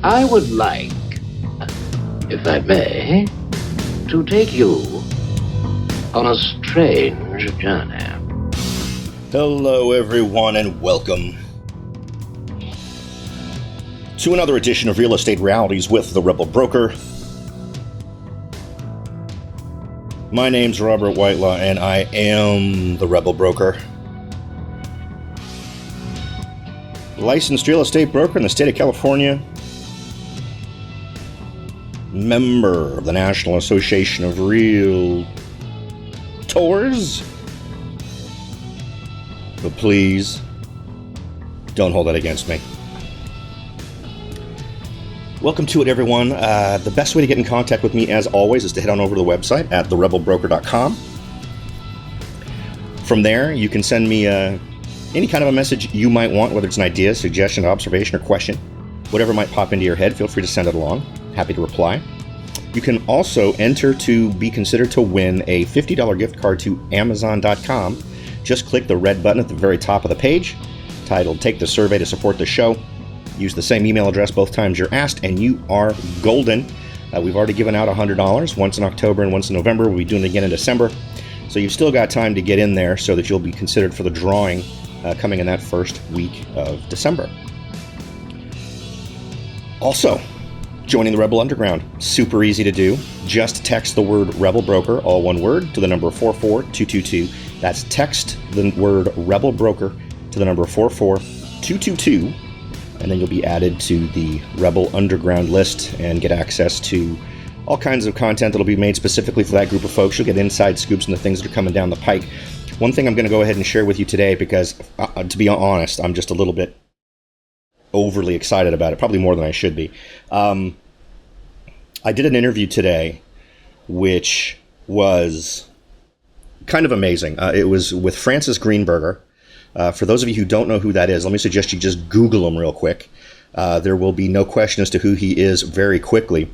I would like, if I may, to take you on a strange journey. Hello, everyone, and welcome to another edition of Real Estate Realities with the Rebel Broker. My name's Robert Whitelaw, and I am the Rebel Broker. Licensed real estate broker in the state of California. Member of the National Association of Realtors. But please, don't hold that against me. Welcome to it, everyone. The best way to get in contact with me, as always, is to head on over to the website at therebelbroker.com. From there, you can send me any kind of a message you might want, whether it's an idea, suggestion, observation, or question. Whatever might pop into your head, feel free to send it along. Happy to reply. You can also enter to be considered to win a $50 gift card to Amazon.com. Just click the red button at the very top of the page, titled Take the Survey to Support the Show. Use the same email address both times you're asked, and you are golden. We've already given out $100, once in October and once in November. We'll be doing it again in December. So you've still got time to get in there so that you'll be considered for the drawing coming in that first week of December. Also, joining the Rebel Underground, super easy to do. Just text the word Rebel Broker, all one word, to the number 44222. That's text the word Rebel Broker to the number 44222, and then you'll be added to the Rebel Underground list and get access to all kinds of content that'll be made specifically for that group of folks. You'll get inside scoops and the things that are coming down the pike. One thing I'm going to go ahead and share with you today, because to be honest, I'm just a little bit overly excited about it, probably more than I should be. I did an interview today, which was kind of amazing. It was with Francis Greenberger. For those of you who don't know who that is, let me suggest you just Google him real quick. There will be no question as to who he is very quickly.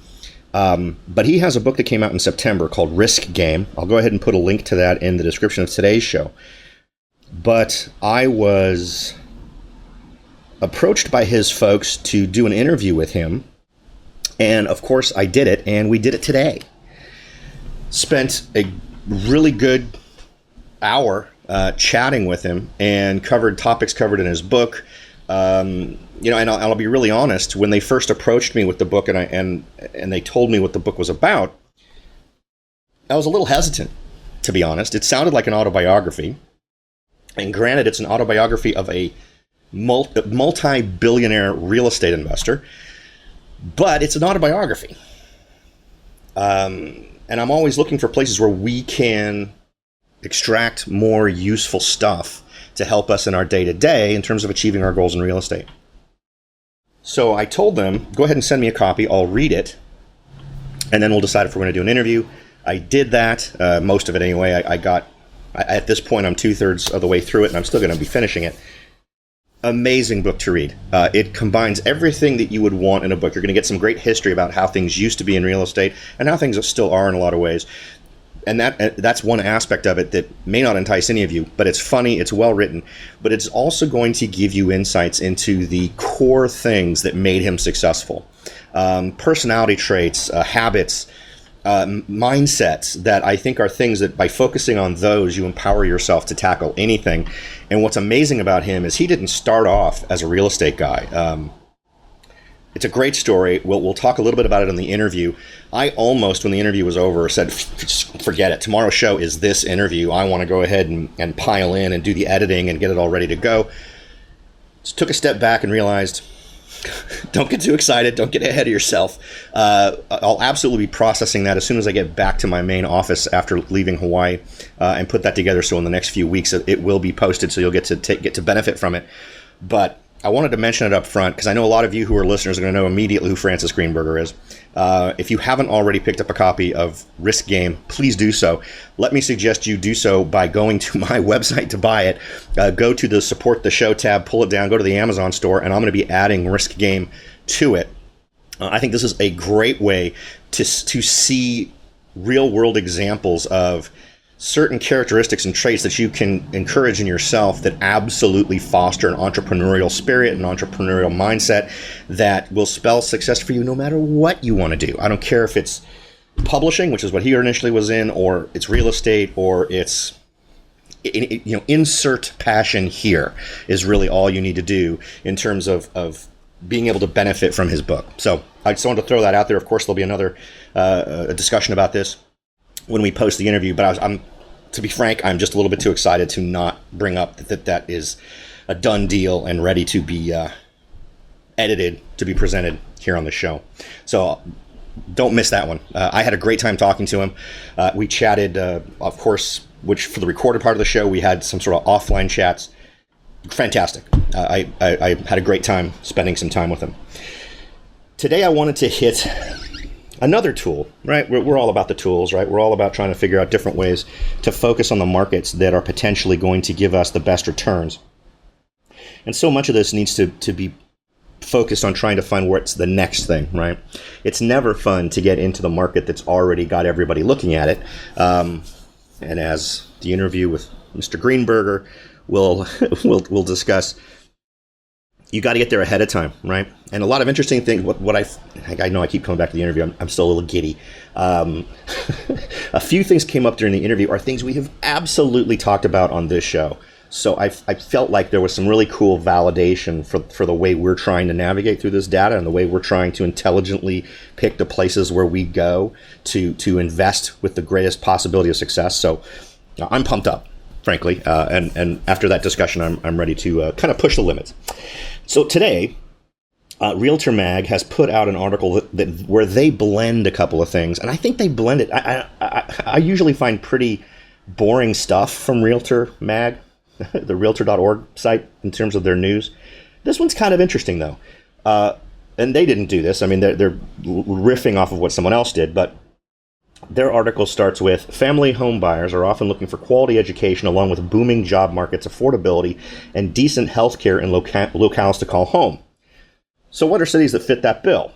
But he has a book that came out in September called Risk Game. I'll go ahead and put a link to that in the description of today's show. But I was approached by his folks to do an interview with him. And of course I did it, and we did it today. Spent a really good hour chatting with him and covered topics covered in his book. And I'll be really honest. When they first approached me with the book and they told me what the book was about, I was a little hesitant, to be honest. It sounded like an autobiography, and granted, it's an autobiography of a multi-billionaire real estate investor, but it's an autobiography. And I'm always looking for places where we can extract more useful stuff to help us in our day-to-day in terms of achieving our goals in real estate. So I told them, go ahead and send me a copy. I'll read it, and then we'll decide if we're going to do an interview. I did that, most of it anyway. At this point, I'm 2/3 of the way through it, and I'm still going to be finishing it. Amazing book to read. It combines everything that you would want in a book. You're going to get some great history about how things used to be in real estate and how things still are in a lot of ways. And that's one aspect of it that may not entice any of you, but it's funny, it's well written, but it's also going to give you insights into the core things that made him successful. Personality traits, habits, mindsets that I think are things that by focusing on those, you empower yourself to tackle anything. And what's amazing about him is he didn't start off as a real estate guy. It's a great story. We'll talk a little bit about it in the interview. I almost, when the interview was over, said, forget it. Tomorrow's show is this interview. I want to go ahead and pile in and do the editing and get it all ready to go. Just took a step back and realized, don't get too excited. Don't get ahead of yourself. I'll absolutely be processing that as soon as I get back to my main office after leaving Hawaii and put that together. So in the next few weeks, it will be posted, so you'll get to benefit from it. But I wanted to mention it up front because I know a lot of you who are listeners are going to know immediately who Francis Greenberger is. If you haven't already picked up a copy of Risk Game, please do so. Let me suggest you do so by going to my website to buy it. Go to the Support the Show tab, pull it down, go to the Amazon store, and I'm going to be adding Risk Game to it. I think this is a great way to see real-world examples of certain characteristics and traits that you can encourage in yourself that absolutely foster an entrepreneurial spirit, an entrepreneurial mindset that will spell success for you no matter what you want to do. I don't care if it's publishing, which is what he initially was in, or it's real estate, or it's, insert passion here is really all you need to do in terms of being able to benefit from his book. So I just wanted to throw that out there. Of course, there'll be another discussion about this when we post the interview, but I'm to be frank, I'm just a little bit too excited to not bring up that is a done deal and ready to be edited to be presented here on the show. So don't miss that one. I had a great time talking to him. We chatted, of course, which for the recorded part of the show, we had some sort of offline chats. Fantastic. I had a great time spending some time with him. Today I wanted to hit another tool, right? We're all about the tools, right? We're all about trying to figure out different ways to focus on the markets that are potentially going to give us the best returns. And so much of this needs to be focused on trying to find what's the next thing, right? It's never fun to get into the market that's already got everybody looking at it. And as the interview with Mr. Greenberger we'll discuss, you got to get there ahead of time, right? And a lot of interesting things. What I know I keep coming back to the interview. I'm still a little giddy. A few things came up during the interview are things we have absolutely talked about on this show. So I felt like there was some really cool validation for the way we're trying to navigate through this data and the way we're trying to intelligently pick the places where we go to invest with the greatest possibility of success. So I'm pumped up, frankly. And after that discussion, I'm ready to kind of push the limits. So today, Realtor Mag has put out an article where they blend a couple of things, and I think they blend it. I usually find pretty boring stuff from Realtor Mag, the Realtor.org site, in terms of their news. This one's kind of interesting, though. And they didn't do this. I mean, they're riffing off of what someone else did, but their article starts with, family home buyers are often looking for quality education along with booming job markets, affordability, and decent health care in locales to call home. So what are cities that fit that bill?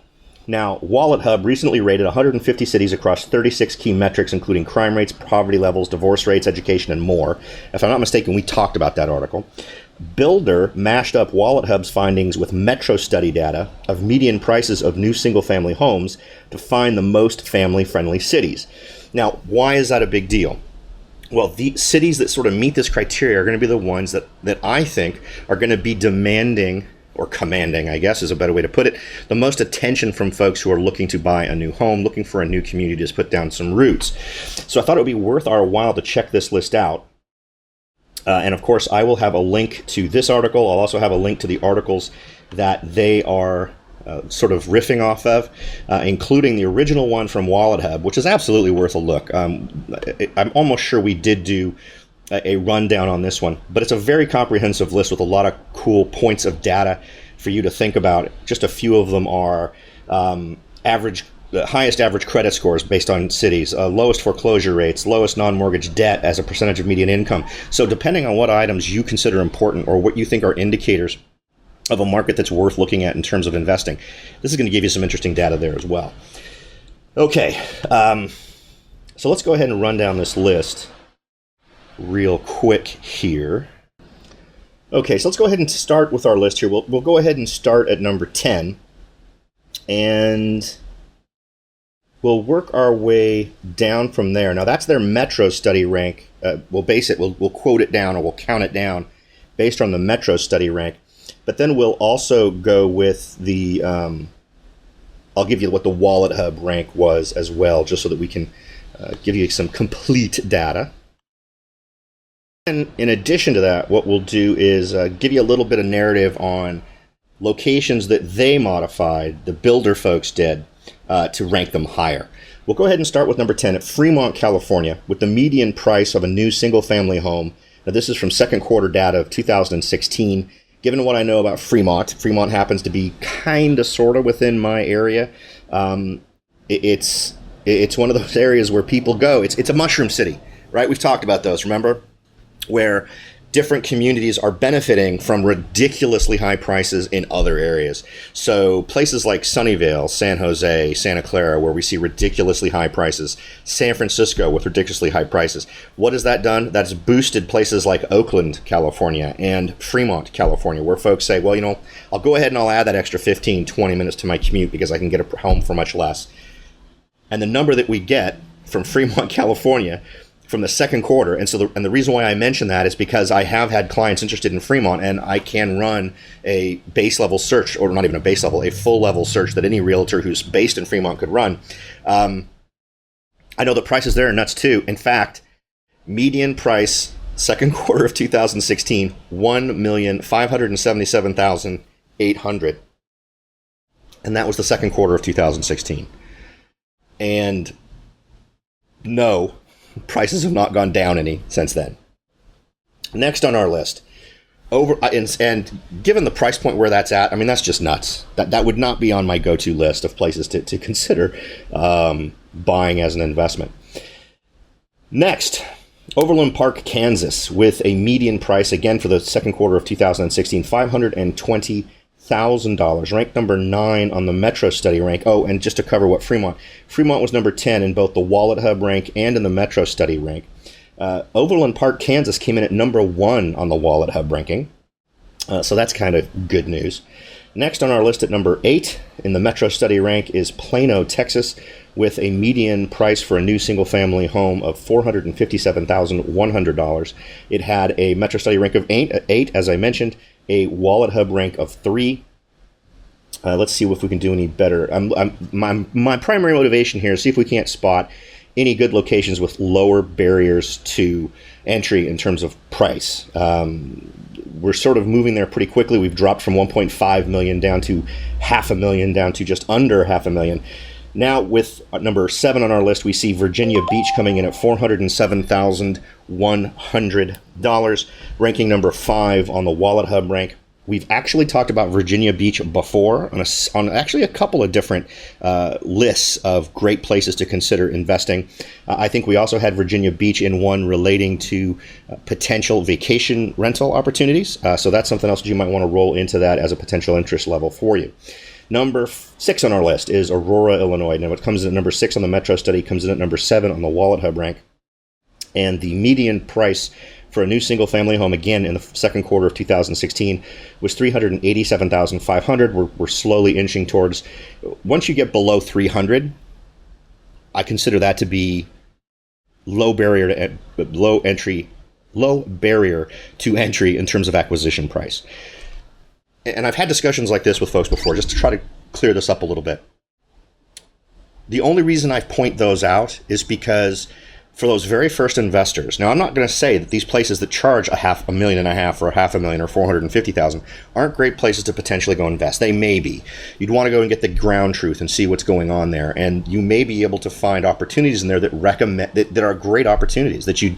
Now, Wallethub recently rated 150 cities across 36 key metrics, including crime rates, poverty levels, divorce rates, education, and more. If I'm not mistaken, we talked about that article. Builder mashed up Wallethub's findings with Metrostudy data of median prices of new single-family homes to find the most family-friendly cities. Now, why is that a big deal? Well, the cities that sort of meet this criteria are going to be the ones that I think are going to be demanding, or commanding, I guess is a better way to put it, the most attention from folks who are looking to buy a new home, looking for a new community to just put down some roots. So I thought it would be worth our while to check this list out. And of course, I will have a link to this article. I'll also have a link to the articles that they are sort of riffing off of, including the original one from Wallethub, which is absolutely worth a look. I'm almost sure we did do a rundown on this one, but it's a very comprehensive list with a lot of cool points of data for you to think about. Just a few of them are the highest average credit scores based on cities, lowest foreclosure rates, lowest non-mortgage debt as a percentage of median income. So depending on what items you consider important or what you think are indicators of a market that's worth looking at in terms of investing, this is going to give you some interesting data there as well. Okay, so let's go ahead and run down this list real quick here. Okay, so let's go ahead and start with our list here. We'll go ahead and start at number 10, and we'll work our way down from there. Now, that's their Metrostudy rank. We'll quote it down, or we'll count it down based on the Metrostudy rank. But then we'll also go with the, I'll give you what the Wallethub rank was as well, just so that we can give you some complete data. And in addition to that, what we'll do is give you a little bit of narrative on locations that they modified, the builder folks did, to rank them higher. We'll go ahead and start with number 10 at Fremont, California, with the median price of a new single-family home. Now, this is from second quarter data of 2016. Given what I know about Fremont happens to be kind of sort of within my area. It's one of those areas where people go. It's a mushroom city, right? We've talked about those, remember? Where different communities are benefiting from ridiculously high prices in other areas. So places like Sunnyvale, San Jose, Santa Clara, where we see ridiculously high prices, San Francisco with ridiculously high prices. What has that done? That's boosted places like Oakland, California, and Fremont, California, where folks say, well, you know, I'll go ahead and I'll add that extra 15, 20 minutes to my commute because I can get a home for much less. And the number that we get from Fremont, California, from the second quarter, and the reason why I mention that is because I have had clients interested in Fremont, and I can run a base level search, or not even a base level, a full level search that any realtor who's based in Fremont could run. I know the prices there are nuts too. In fact, median price second quarter of 2016, $1,577,800, and that was the second quarter of 2016. And no, prices have not gone down any since then. Next on our list, and given the price point where that's at, I mean, that's just nuts. That would not be on my go-to list of places to consider buying as an investment. Next, Overland Park, Kansas, with a median price, again for the second quarter of 2016, $520,000, ranked number 9 on the Metrostudy rank. Oh, and just to cover what Fremont was number 10 in both the Wallethub rank and in the Metrostudy rank. Overland Park, Kansas came in at number 1 on the Wallethub ranking, so that's kind of good news. Next on our list at number 8 in the Metrostudy rank is Plano, Texas, with a median price for a new single-family home of $457,100. It had a Metrostudy rank of 8, as I mentioned, a Wallethub rank of 3. Let's see if we can do any better. My primary motivation here is see if we can't spot any good locations with lower barriers to entry in terms of price. We're sort of moving there pretty quickly. We've dropped from 1.5 million down to $500,000, down to just under $500,000. Now with number 7 on our list, we see Virginia Beach coming in at $407,100, ranking number 5 on the Wallethub rank. We've actually talked about Virginia Beach before on actually a couple of different lists of great places to consider investing. I think we also had Virginia Beach in one relating to potential vacation rental opportunities. So that's something else that you might want to roll into that as a potential interest level for you. Number 6 on our list is Aurora, Illinois. Now, it comes in at number 6 on the Metrostudy, comes in at number 7 on the Wallethub rank. And the median price for a new single-family home, again, in the second quarter of 2016, was $387,500. We're slowly inching towards. Once you get below 300, I consider that to be low barrier to entry in terms of acquisition price. And I've had discussions like this with folks before, just to try to clear this up a little bit. The only reason I point those out is because for those very first investors, now I'm not going to say that these places that charge $500,000 or $500,000 or $450,000 aren't great places to potentially go invest. They may be. You'd want to go and get the ground truth and see what's going on there, and you may be able to find opportunities in there that are great opportunities that you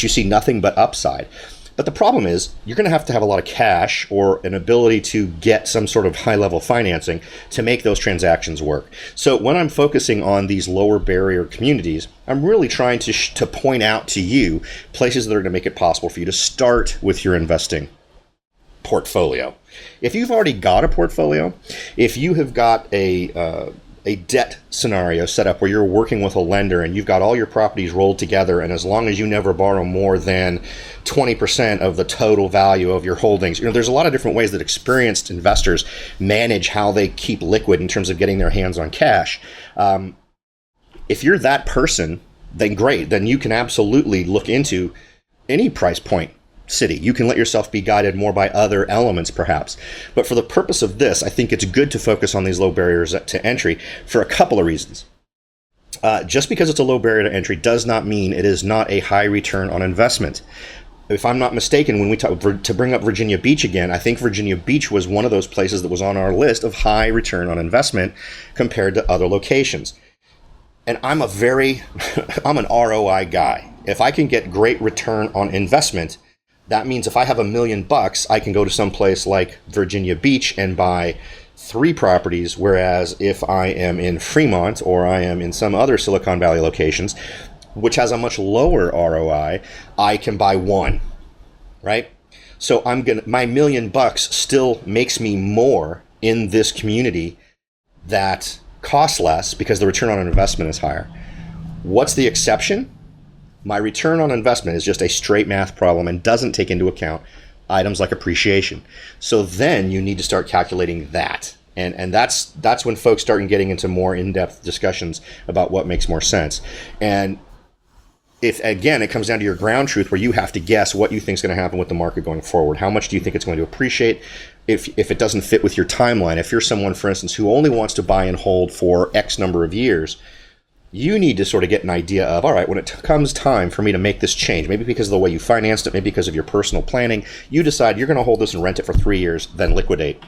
see nothing but upside. But the problem is you're going to have a lot of cash or an ability to get some sort of high-level financing to make those transactions work. So when I'm focusing on these lower barrier communities, I'm really trying to point out to you places that are going to make it possible for you to start with your investing portfolio. If you've already got a portfolio, if you have got a debt scenario set up where you're working with a lender and you've got all your properties rolled together, and as long as you never borrow more than 20% of the total value of your holdings, there's a lot of different ways that experienced investors manage how they keep liquid in terms of getting their hands on cash. If you're that person, then great. Then you can absolutely look into any price point city. You can let yourself be guided more by other elements, perhaps. But for the purpose of this, I think it's good to focus on these low barriers to entry for a couple of reasons. Just because it's a low barrier to entry does not mean it is not a high return on investment. If I'm not mistaken, when we talk to bring up Virginia Beach again, I think Virginia Beach was one of those places that was on our list of high return on investment compared to other locations. And I'm an ROI guy. If I can get great return on investment, that means if I have $1 million, I can go to some place like Virginia Beach and buy 3 properties, whereas if I am in Fremont or I am in some other Silicon Valley locations, which has a much lower ROI, I can buy 1, right? So my $1,000,000 still makes me more in this community that costs less because the return on investment is higher. What's the exception? My return on investment is just a straight math problem and doesn't take into account items like appreciation. So then you need to start calculating that. And that's when folks start getting into more in-depth discussions about what makes more sense. And if, again, it comes down to your ground truth where you have to guess what you think is going to happen with the market going forward. How much do you think it's going to appreciate? If it doesn't fit with your timeline, if you're someone, for instance, who only wants to buy and hold for X number of years, you need to sort of get an idea of, all right, when it comes time for me to make this change, maybe because of the way you financed it, maybe because of your personal planning, you decide you're going to hold this and rent it for 3 years, then liquidate.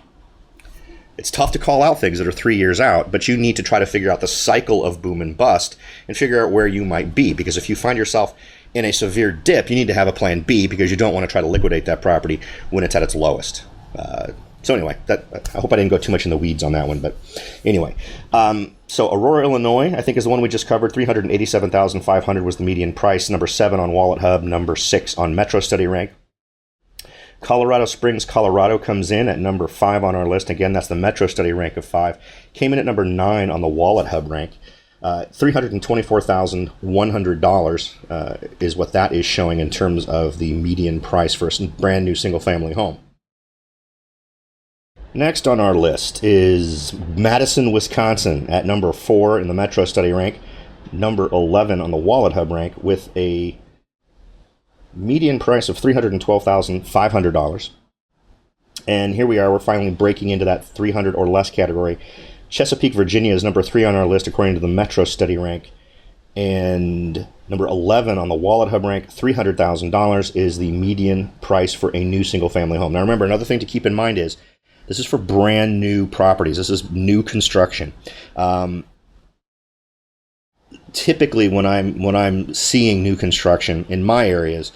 It's tough to call out things that are 3 years out, but you need to try to figure out the cycle of boom and bust and figure out where you might be. Because if you find yourself in a severe dip, you need to have a plan B because you don't want to try to liquidate that property when it's at its lowest. So anyway, I hope I didn't go too much in the weeds on that one. But anyway, so Aurora, Illinois, I think is the one we just covered. $387,500 was the median price. Number 7 on Wallethub, number 6 on Metrostudy rank. Colorado Springs, Colorado comes in at number 5 on our list. Again, that's the Metrostudy rank of 5. Came in at number 9 on the Wallethub rank. $324,100 is what that is showing in terms of the median price for a brand new single-family home. Next on our list is Madison, Wisconsin at number 4 in the Metrostudy rank, number 11 on the Wallethub rank with a median price of $312,500. And here we are, we're finally breaking into that 300 or less category. Chesapeake, Virginia is number 3 on our list according to the Metrostudy rank. And number 11 on the Wallethub rank, $300,000 is the median price for a new single-family home. Now remember, another thing to keep in mind is this is for brand new properties. This is new construction. Typically, when I'm seeing new construction in my areas,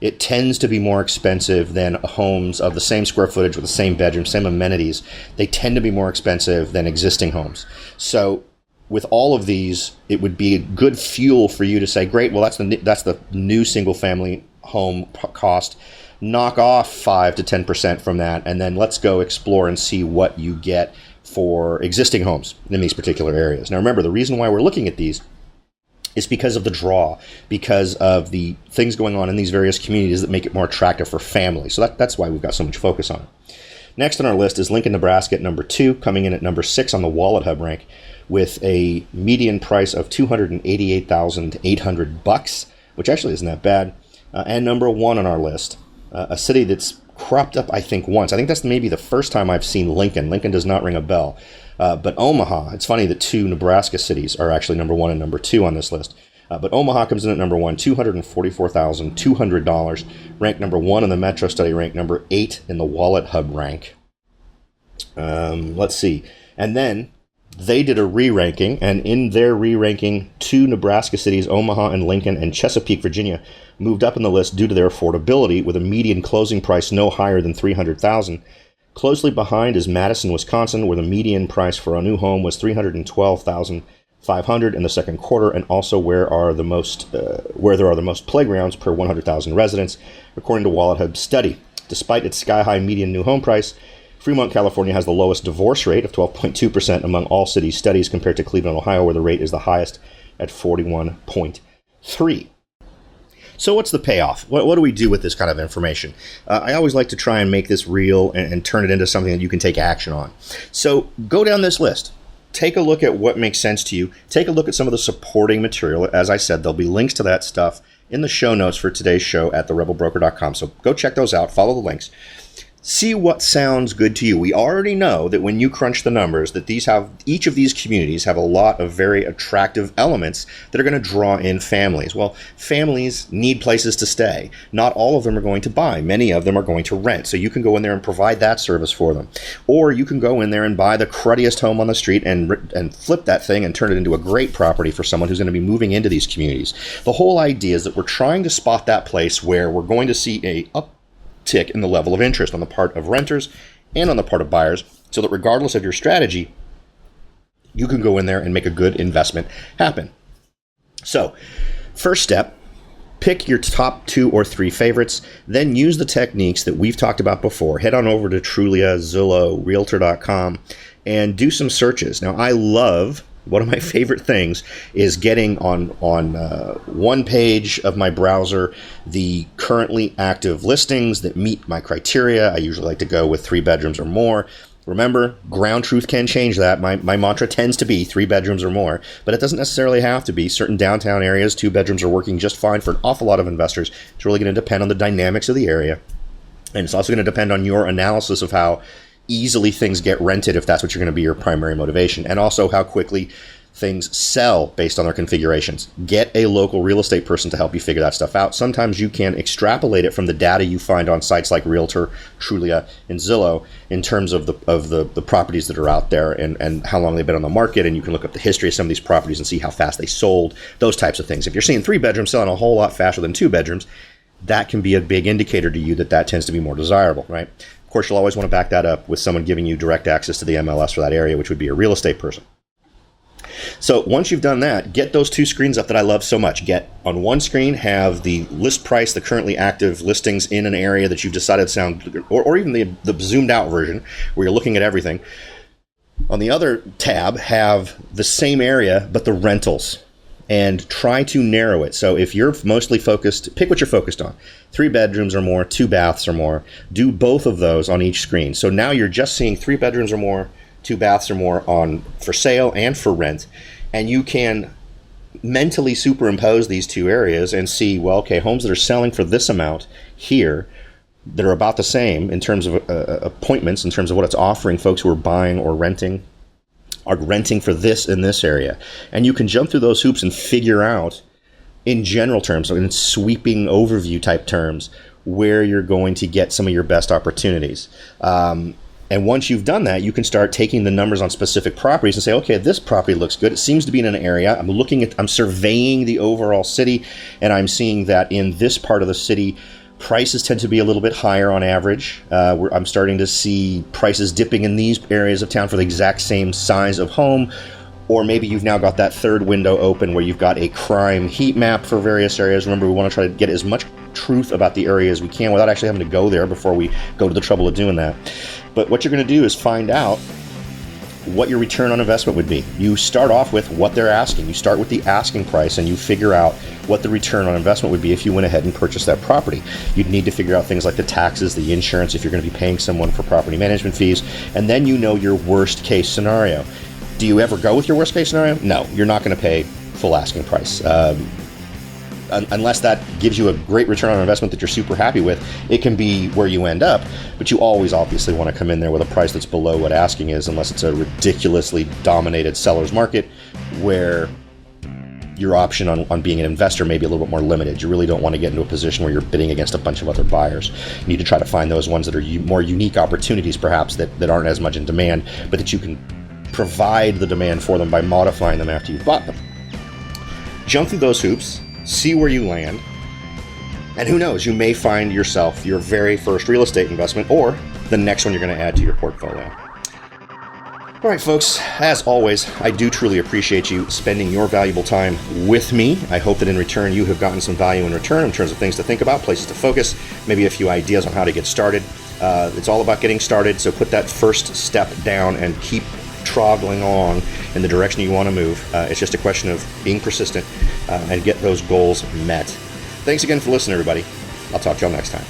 it tends to be more expensive than homes of the same square footage with the same bedroom, same amenities. They tend to be more expensive than existing homes. So with all of these, it would be good fuel for you to say, great, well, that's the new single-family home cost. Knock off 5 to 10% from that, and then let's go explore and see what you get for existing homes in these particular areas. Now, remember, the reason why we're looking at these is because of the draw, because of the things going on in these various communities that make it more attractive for families. So that's why we've got so much focus on it. Next on our list is Lincoln, Nebraska at number 2, coming in at number 6 on the Wallethub rank with a median price of $288,800, which actually isn't that bad. And number 1 on our list, a city that's cropped up, I think, once. I think that's maybe the first time I've seen Lincoln. Lincoln does not ring a bell. But Omaha, it's funny that 2 Nebraska cities are actually number 1 and number 2 on this list. But Omaha comes in at number 1, $244,200, ranked number 1 in the Metrostudy rank, number 8 in the Wallethub rank. Let's see. And then they did a re-ranking, and in their re-ranking, 2 Nebraska cities, Omaha and Lincoln and Chesapeake, Virginia, moved up in the list due to their affordability with a median closing price no higher than $300,000. Closely behind is Madison, Wisconsin, where the median price for a new home was $312,500 in the second quarter, and also where there are the most playgrounds per 100,000 residents, according to Wallethub study. Despite its sky-high median new home price, Fremont, California has the lowest divorce rate of 12.2% among all cities studies, compared to Cleveland, Ohio, where the rate is the highest at 41.3%. So what's the payoff? What do we do with this kind of information? I always like to try and make this real and turn it into something that you can take action on. So go down this list. Take a look at what makes sense to you. Take a look at some of the supporting material. As I said, there'll be links to that stuff in the show notes for today's show at therebelbroker.com. So go check those out. Follow the links. See what sounds good to you. We already know that when you crunch the numbers, that each of these communities have a lot of very attractive elements that are going to draw in families. Well, families need places to stay. Not all of them are going to buy. Many of them are going to rent. So you can go in there and provide that service for them. Or you can go in there and buy the cruddiest home on the street and flip that thing and turn it into a great property for someone who's going to be moving into these communities. The whole idea is that we're trying to spot that place where we're going to see a uptick in the level of interest on the part of renters and on the part of buyers, so that regardless of your strategy, you can go in there and make a good investment happen. So, first step, Pick your top 2 or 3 favorites, then use the techniques that we've talked about before. Head on over to Trulia, Zillow, Realtor.com, and do some searches. Now, I love, one of my favorite things is getting on one page of my browser the currently active listings that meet my criteria. I usually like to go with 3 bedrooms or more. Remember, ground truth can change that. My mantra tends to be 3 bedrooms or more, but it doesn't necessarily have to be. Certain downtown areas, 2 bedrooms are working just fine for an awful lot of investors. It's really going to depend on the dynamics of the area. And it's also going to depend on your analysis of how easily things get rented, if that's what you're going to be your primary motivation, and also how quickly things sell based on their configurations. Get a local real estate person to help you figure that stuff out. Sometimes you can extrapolate it from the data you find on sites like Realtor, Trulia, and Zillow in terms of the properties that are out there and how long they've been on the market, and you can look up the history of some of these properties and see how fast they sold, those types of things. If you're seeing 3 bedrooms selling a whole lot faster than 2 bedrooms, that can be a big indicator to you that tends to be more desirable, right? Of course, you'll always want to back that up with someone giving you direct access to the MLS for that area, which would be a real estate person. So once you've done that, get those 2 screens up that I love so much. Get on one screen, have the list price, the currently active listings in an area that you've decided sound, or even the zoomed out version where you're looking at everything. On the other tab, have the same area, but the rentals, and try to narrow it. So if you're mostly focused, pick what you're focused on. 3 bedrooms or more, 2 baths or more. Do both of those on each screen. So now you're just seeing 3 bedrooms or more, 2 baths or more on for sale and for rent, and you can mentally superimpose these 2 areas and see, well, okay, homes that are selling for this amount here that are about the same in terms of appointments, in terms of what it's offering folks who are buying or renting, are renting for this in this area. And you can jump through those hoops and figure out in general terms, in sweeping overview type terms, where you're going to get some of your best opportunities. And once you've done that, you can start taking the numbers on specific properties and say, okay, this property looks good. It seems to be in an area. I'm surveying the overall city, and I'm seeing that in this part of the city, prices tend to be a little bit higher on average. I'm starting to see prices dipping in these areas of town for the exact same size of home. Or maybe you've now got that third window open where you've got a crime heat map for various areas. Remember, we want to try to get as much truth about the area as we can without actually having to go there before we go to the trouble of doing that. But what you're going to do is find out what your return on investment would be. You start off with what they're asking. You start with the asking price and you figure out what the return on investment would be if you went ahead and purchased that property. You'd need to figure out things like the taxes, the insurance, if you're going to be paying someone for property management fees, and then you know your worst case scenario. Do you ever go with your worst case scenario? No, you're not going to pay full asking price. Unless that gives you a great return on investment that you're super happy with, it can be where you end up. But you always obviously want to come in there with a price that's below what asking is, unless it's a ridiculously dominated seller's market where your option on being an investor may be a little bit more limited. You really don't want to get into a position where you're bidding against a bunch of other buyers. You need to try to find those ones that are more unique opportunities, perhaps, that aren't as much in demand, but that you can provide the demand for them by modifying them after you've bought them. Jump through those hoops, see where you land, and who knows, you may find yourself your very first real estate investment or the next one you're going to add to your portfolio. All right, folks, as always, I do truly appreciate you spending your valuable time with me. I hope that in return you have gotten some value in return in terms of things to think about, places to focus, maybe a few ideas on how to get started. It's all about getting started, so put that first step down and keep troggling on in the direction you want to move. It's just a question of being persistent and get those goals met. Thanks again for listening, everybody. I'll talk to y'all next time.